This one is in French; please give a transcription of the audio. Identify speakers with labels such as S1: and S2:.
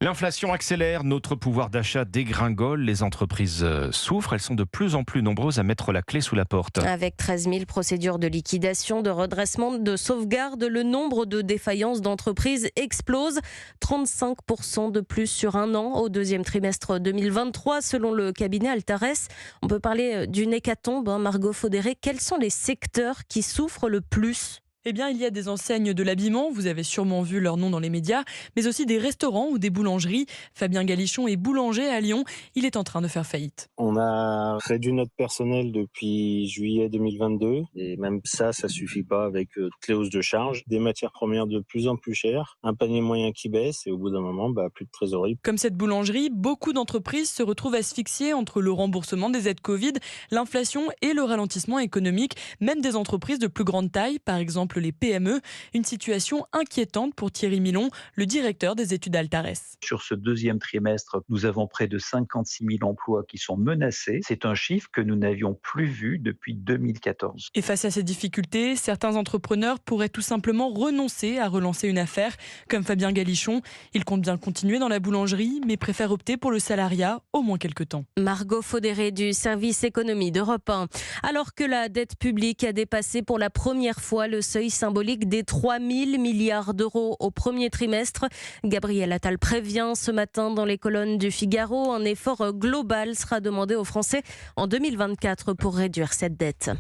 S1: L'inflation accélère, notre pouvoir d'achat dégringole, les entreprises souffrent, elles sont de plus en plus nombreuses à mettre la clé sous la porte.
S2: Avec 13 000 procédures de liquidation, de redressement, de sauvegarde, le nombre de défaillances d'entreprises explose. 35% de plus sur un an au deuxième trimestre 2023, selon le cabinet Altares. On peut parler d'une hécatombe, Margot Faudéré. Quels sont les secteurs qui souffrent le plus ?
S3: Eh bien, il y a des enseignes de l'habillement, vous avez sûrement vu leur nom dans les médias, mais aussi des restaurants ou des boulangeries. Fabien Galichon est boulanger à Lyon, il est en train de faire faillite.
S4: On a réduit notre personnel depuis juillet 2022 et même ça suffit pas avec toutes les hausses de charges. Des matières premières de plus en plus chères, un panier moyen qui baisse et au bout d'un moment, plus de trésorerie.
S3: Comme cette boulangerie, beaucoup d'entreprises se retrouvent asphyxiées entre le remboursement des aides Covid, l'inflation et le ralentissement économique, même des entreprises de plus grande taille, par exemple les PME. Une situation inquiétante pour Thierry Milon, le directeur des études Altares.
S5: Sur ce deuxième trimestre, nous avons près de 56 000 emplois qui sont menacés. C'est un chiffre que nous n'avions plus vu depuis 2014.
S3: Et face à ces difficultés, certains entrepreneurs pourraient tout simplement renoncer à relancer une affaire, comme Fabien Galichon. Il compte bien continuer dans la boulangerie, mais préfère opter pour le salariat au moins quelques temps.
S2: Margot Faudéré du service économie d'Europe 1. Alors que la dette publique a dépassé pour la première fois le seuil symbolique des 3 000 milliards d'euros au premier trimestre, Gabriel Attal prévient ce matin dans les colonnes du Figaro, un effort global sera demandé aux Français en 2024 pour réduire cette dette.